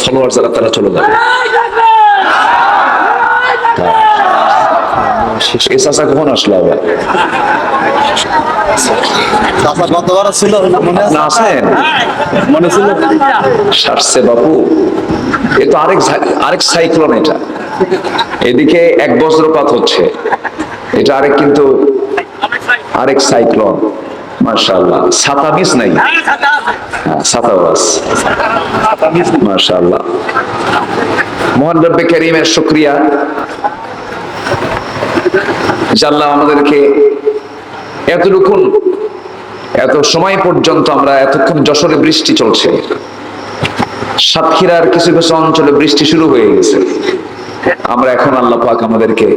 Follower যারা তারা চলে যাবে। এই চাচা কখন আসলো আবার? না আছেন? মনে ছিল সারছে বাবু। এ তো আরেক সাইক্লোন। এটা এদিকে এক বজ্রপাত হচ্ছে, এটা কিন্তু আরেক সাইক্লোন। মাশাআল্লাহ, ছাতা মিস নাই, ছাতা বাস। মাশাআল্লাহ, মহান রব্বে কারীমের শুকরিয়া যে আল্লাহ আমাদেরকে এত সময় পর্যন্ত, আমরা এতক্ষণ যশোরে বৃষ্টি চলছে, সাতক্ষীরার কিছু কিছু অঞ্চলে বৃষ্টি শুরু হয়ে গেছে। আমরা এখন আল্লাহ পাক আমাদেরকে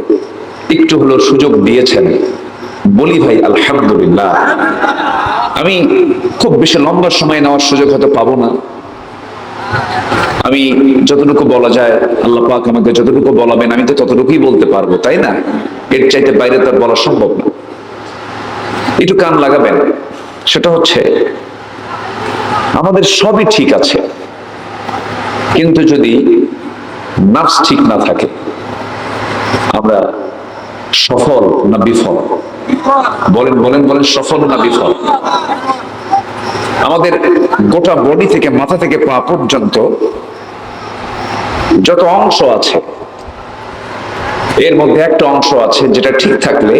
একটু হলো সুযোগ দিয়েছেন, বলি ভাই আলহামদুলিল্লাহ। আমি খুব বেশি লম্বা সময় নেওয়ার সুযোগ হয়তো পাবো না। আমি যতটুকু বলা যায়, আল্লাহ পাক আমাকে যতটুকু বলাবেন আমি তো ততটুকুই বলতে পারবো, তাই না? এর চাইতে বাইরে তার বলা সম্ভব না। একটু কান লাগাবেন। সেটা হচ্ছে, আমাদের সবই ঠিক আছে, কিন্তু যদি নাফস ঠিক না থাকে, আমরা সফল না বিফল? বলেন বলেন বলেন, সফল না বিফল? আমাদের গোটা বডি থেকে মাথা থেকে পা পর্যন্ত যত অংশ আছে, এর মধ্যে একটা অংশ আছে যেটা ঠিক থাকলে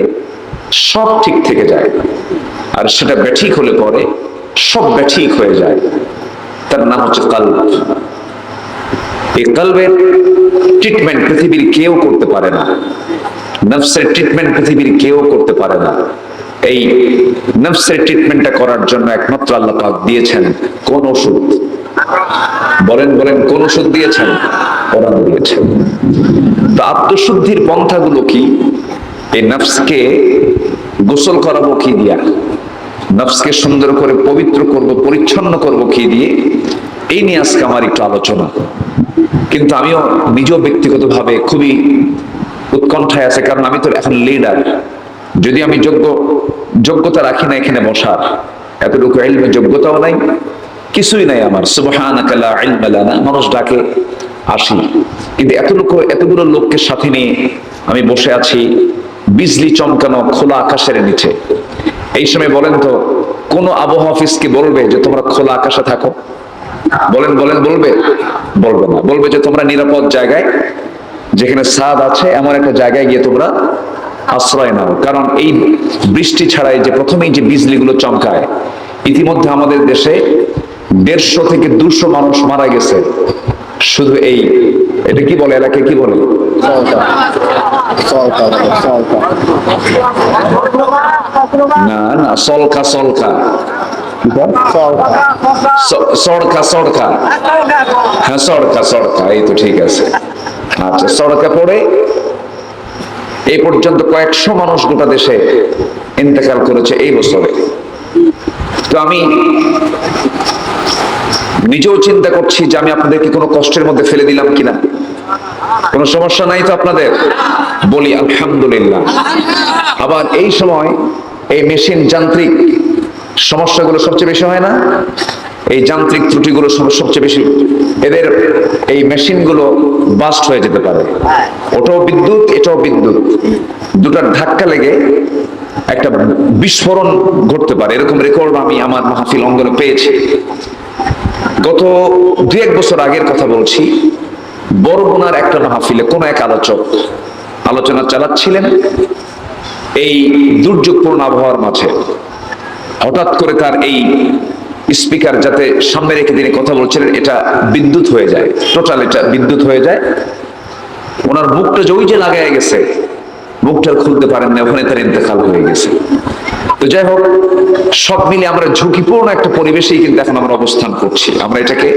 সব ঠিক থেকে যায়, আর সেটা ব্যাঠিক হলে পরে সব ব্যাঠিক হয়ে যায়। তার নাম হচ্ছে কলব। এই কলবের ট্রিটমেন্ট পৃথিবীর কেউ করতে পারে না। নফসের ট্রিটমেন্ট পৃথিবীর কেউ করতে পারে না। এই নফসের ট্রিটমেন্টটা করার জন্য একমাত্র আল্লাহ পাক দিয়েছেন কোন ওষুধ? বলেন বলেন, কোন ওষুধ দিয়েছেন? কোরআন দিয়েছেন। তো আত্মশুদ্ধির পন্থাগুলো কি? এই নফসকে গোসল করাবো কি দিয়া? নফসকে সুন্দর করে পবিত্র করব, পরিচ্ছন্ন করব কি দিয়ে? এই নিয়ে আজকে আমার একটু আলোচনা। কিন্তু আমিও নিজেও ব্যক্তিগতভাবে খুবই উৎকণ্ঠায় আছে, কারণ আমি তো এখন লিডার। যদি আমি যোগ্যতা রাখি না এখানে বসার, এতটুকু ইলমে যোগ্যতাও নাই, কিছুই নাই আমার। সুবহানাকা লা ইলমা লানা, মানুষ ডাকে আসি, কিন্তু এতগুলো লোককে সাথে নিয়ে আমি বসে আছি বিজলি চমকানো খোলা আকাশের নিচে। এই সময় বলেন তো, কোন আবহাওয়া অফিসকে বলবে যে তোমরা খোলা আকাশে থাকো? বলেন বলেন, বলবে? বলবে না। বলবে যে তোমরা নিরাপদ জায়গায়, যেখানে ছাদ আছে এমন একটা জায়গায় গিয়ে তোমরা আশ্রয় নাও। কারণ এই বৃষ্টি ছাড়াই যে প্রথমেই যে বিজলিগুলো চমকায়, ইতিমধ্যে আমাদের দেশে 150 থেকে 200 মানুষ মারা গেছে শুধু এটা কি বলে, এলাকায় কি বলে? না না, সলকা সলকা, সড়কা সড়কা, হ্যাঁ সড়কা সড়কা, এই তো ঠিক আছে। আচ্ছা, সড়কা পড়ে এই পর্যন্ত কয়েকশো মানুষ গোটা দেশে ইন্তেকাল করেছে এই বছরে। তো আমি নিজেও চিন্তা করছি যে আমি আপনাদেরকে কোনো কষ্টের মধ্যে ফেলে দিলাম কিনা। কোনো সমস্যা নাই তো আপনাদের? বলি আলহামদুলিল্লাহ। আবার এই সময় এই মেশিন যান্ত্রিক সমস্যাগুলো সবচেয়ে বেশি হয় না? এই যান্ত্রিক ত্রুটিগুলো সবচেয়ে বেশি। এদের এই মেশিনগুলো বাস্ট হয়ে যেতে পারে। ওটাও বিদ্যুৎ, এটাও বিদ্যুৎ, দুটার ধাক্কা লেগে একটা বিস্ফোরণ ঘটতে পারে। এরকম রেকর্ড আমি আমার মাহফিল অঙ্গনে পেয়েছি। গত 2-1 বছর আগের কথা বলছি। বরগুনার একটা মাহফিলে কোন এক আলোচক আলোচনা চালাচ্ছিলেন এই দুর্যোগপূর্ণ আবহাওয়ার মাঝে। হঠাৎ করে তার এই স্পিকার যাতে সামনে রেখে তিনি কথা বলছিলেন, এটা বিদ্যুৎ হয়ে যায়, টোটাল এটা বিদ্যুৎ হয়ে যায়। ওনার মুখটা যে লাগায় গেছে, মুখটা খুলতে পারেন না, ওখানে তার ইন্তেকাল হয়ে গেছে। তো যাই হোক, সব মিলে আমরা ঝুঁকিপূর্ণ একটা পরিবেশেই কিন্তু এখন আমরা অবস্থান করছি। আমরা এটাকে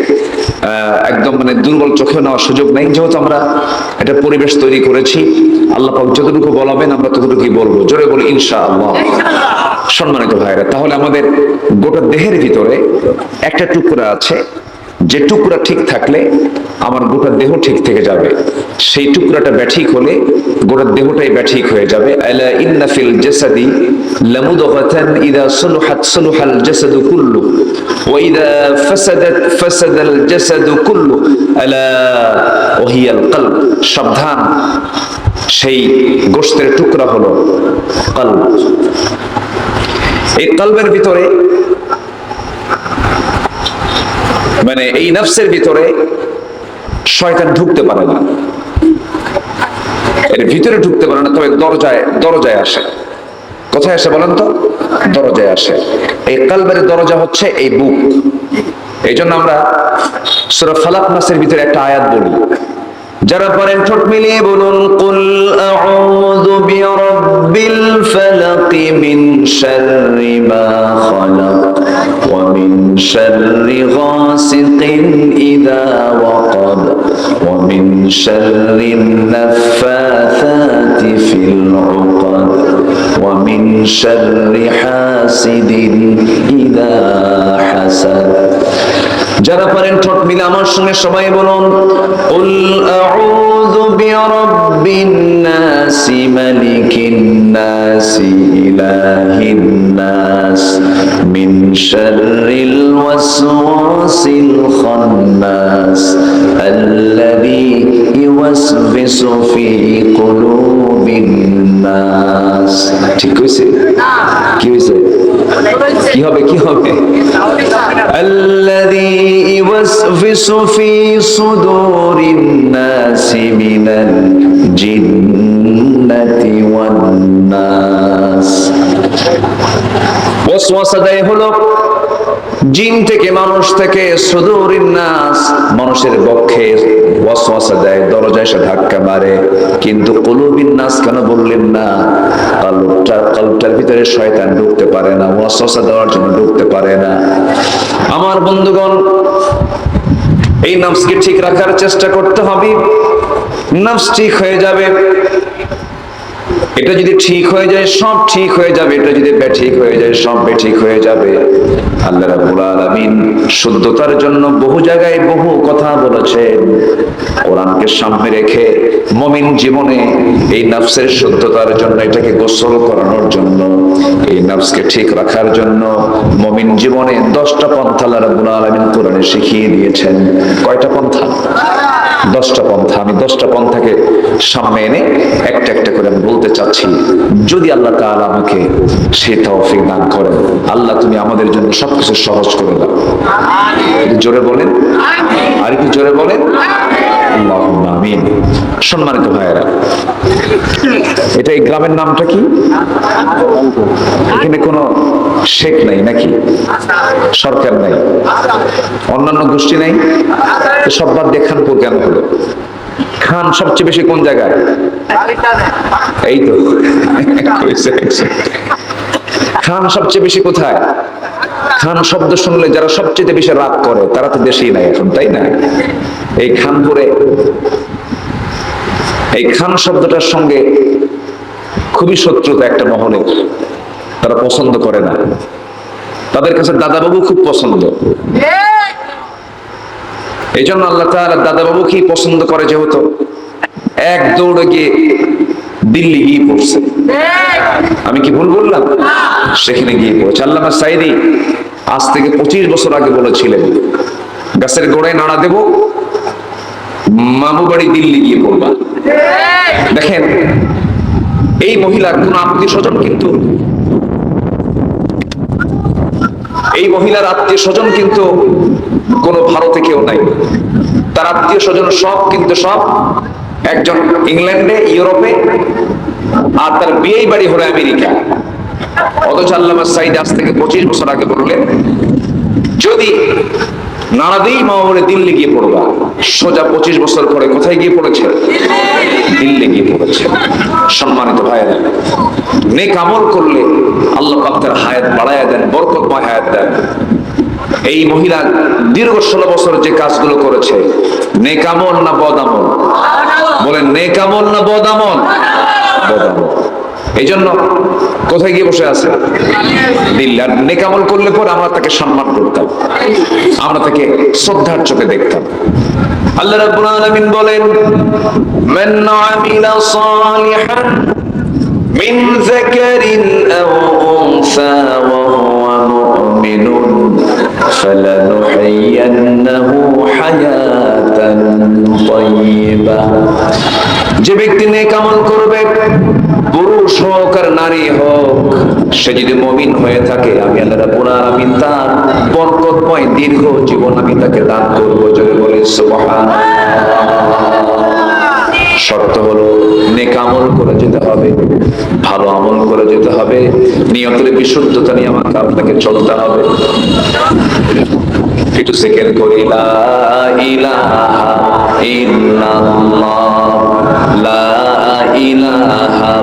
একদম দুর্বল চোখে নেওয়ার সুযোগ নেই, যেহেতু আমরা একটা পরিবেশ তৈরি করেছি। আল্লাহ পাক যতটুকু বলাবেন আমরা ততটুকুই বলবো। জোরে বলি ইনশাআল্লাহ। সম্মানিত ভাইরা, তাহলে আমাদের গোটা দেহের ভিতরে একটা টুকরা আছে, যে টুকরা ঠিক থাকলে আমার গোটা দেহ ঠিক থেকে যাবে। সেই টুকরাটা ব্যাঠিক হলে গোটা দেহটাই ব্যাঠিক হয়ে যাবে। আলা ইন্না ফিল জাসাদি লামুদগাতান ইযা সলুহাত সলুহাল জাসাদু কুল্লু ওয়া ইযা ফাসাদাত ফাসাদাল জাসাদু কুল্লু আলা ওয়া হিয়াল কলব। সাবধান, সেই গোশতের টুকরা হলো কলব। এই কলবের ভিতরে মানে এই নফসের ভিতরে শয়তান ঢুকতে পারে না, এর ভিতরে ঢুকতে পারে না, তবে দরজায় আসে। কোথায় আসে বলেন তো? দরজায় আসে। এই কলবের দরজা হচ্ছে এই বুক। এই জন্য আমরা সূরা ফালাক নাসের ভিতরে একটা আয়াত বলি, যারা পারেন ঠোঁট মিলিয়ে বলুন, কুল আউযু বিরাব্বিল ফালাক মিন শাররি মা খালাক ওয়া মিন শাররি গাসিকিন ইযা ওয়াকাব ওয়া মিন শাররিন নাফাসাতি ফিল উকাদ ওয়া মিন শাররি হাসিদিন ইযা হাসাদ। যারা পারেন ঠোঁট মিলে আমার সঙ্গে সবাই বলুন, কুল আউযু বিরাব্বিন নাসি মালিকিন নাসি ইলাহিন নাস মিন শাররিল ওয়াসওয়াসিল খান্নাস আল্লাযী ইউওয়াসবিসু ফি কুলুবিন নাস। ঠিক কইছে? কি হইছে? কি হবে? কি হবে? আল্লাযী ইউওয়াসবিসু ফি সুদুরিন নাসি মিনাল জিন্নাতি ওয়ান নাস। ওয়াসওয়াসা দেয় হলো জিন থেকে, মানুষ থেকে, সুদুরিন নাস মানুষের বক্ষে ওয়াসওয়াসা দেয়, দরজায় এসে ধাক্কা মারে। কিন্তু কুলুবিন নাস কেন বললেন না? কলবটার ভিতরে শয়তান ঢুকতে পারে না, ওয়াসওয়াসা দেওয়ার জন্য ঢুকতে পারে না। আমার বন্ধুগণ, এই নফসকে ঠিক রাখার চেষ্টা করতে হবে। নফস ঠিক হয়ে যাবে, এটা যদি ঠিক হয়ে যায় সব ঠিক হয়ে যাবে, এটা যদি বেঠিক হয়ে যায় সব বেঠিক হয়ে যাবে। আল্লাহ রাব্বুল আলামিন শুদ্ধতার জন্য বহু জায়গায় বহু কথা বলেছেন। কোরআনকে সামনে রেখে মুমিন জীবনে এই নফসের শুদ্ধতার জন্য, এটাকে গোসল করানোর জন্য, এই নফসকে ঠিক রাখার জন্য মুমিন জীবনে 10টা পন্থা আল্লাহ রাব্বুল আলামিন কোরআনে শিখিয়ে দিয়েছেন। কয়টা পন্থা? 10টা পন্থা। আমি 10টা পন্থাকে সামনে এনে একটা একটা করে বলতে চাচ্ছি, যদি আল্লাহ তাআলা আমাকে সেই তৌফিক দান করেন। আল্লাহ তুমি আমাদের জন্য সবকিছু সহজ করে দাও। জোরে বলেন, আর একটু জোরে বলেন, আল্লাহুম্মা আমিন। সম্মানিত ভাইয়েরা, এটা এই গ্রামের নামটা কি? এখানে কোনো শেখ নাই নাকি? সরকার নাই, অন্যান্য গোষ্ঠী নাই, সব বাদ দিয়ে খানপুর কেন হলো? খান সবচেয়ে বেশি কোন জায়গায়? এই তো খান সবচেয়ে বেশি কোথায়? খান শব্দ শুনলে যারা সবচেয়ে বেশি রাগ করে তারা তো দেশেই নাই এখন, তাই না? এই খানপুরে এই খান শব্দটার সঙ্গে খুবই শত্রুতা একটা মহলের, তারা পছন্দ করে না। তাদের কাছে দাদাবাবু খুব পছন্দ। এই জন্য আল্লাহ তাআলা দাদাবাবুকেই পছন্দ করে, যেহেতু এক দৌড়ে গিয়ে দিল্লি গিয়ে পড়ছে। আমি কি ভুল বললাম? সেখানে গিয়ে পড়ছে। আল্লামা সাঈদী আজ থেকে 25 বছর আগে বলেছিলেন, গাছের গোড়ায় নাড়া দেব, মামু বাড়ি দিল্লি গিয়ে পড়বা। দেখেন, এই মহিলার কোন আত্মীয় স্বজন কিন্তু, এই মহিলার আত্মীয় স্বজন কিন্তু কোনো ভারতে কেউ নাই। তার আত্মীয় স্বজন সব কিন্তু সব একজন ইংল্যান্ডে, ইউরোপে, আর তার বিয়ে বাড়ি হলো আমেরিকা। অথচ আল্লামা সাঈদী আজ থেকে 25 বছর আগে বললেন, যদি নাড়া দিই মা বলে দিল্লি গিয়ে পড়বা। সোজা 25 বছর পরে কোথায় গিয়ে পড়েছে? দিল্লি গিয়ে পড়েছে। সম্মানিত ভাইয়েরা, নেক আমল করলে আল্লাহ পাক তার হায়াত বাড়ায়া দেন, বরকতময় হায়াত দেন। এই মহিলা দীর্ঘ 16 বছর যে কাজগুলো করেছে, নেক আমল না বদ আমল? বলেন, নেক আমল না বদ আমল? বদ আমল। এই জন্য কোথায় গিয়ে বসে আছে? দিল্লি। আর নেক আমল করলে পর আমরা তাকে সম্মান করতাম, আমরা তাকে শ্রদ্ধার চোখে দেখতাম। আল্লাহ রাব্বুল আলামিন বলেন, মান আমিলা সালিহান মিন যাকারিন আও উনসা ওয়া হুয়া মুমিনুন ফালানুহয়িয়ান্নাহু হায়াতান তাইয়্যিবা। যে ব্যক্তি নেক আমল করবে, পুরুষ হোক আর নারী হোক, সে যদি মুমিন হয়ে থাকে, আমি আল্লাহ রাব্বুল আলামিন তার বরকতময় দীর্ঘ জীবন আমি তাকে দান করব। জোরে বলে সুবহানাল্লাহ। শর্ত হলো নেক আমল করে যেতে হবে, ভালো আমল করে যেতে হবে, নিয়তের বিশুদ্ধতা নিয়ে আমাকে আপনাকে চলতে হবে। একটু জিকির করি, লা ইলাহা ইল্লাল্লাহ, লা ইলাহা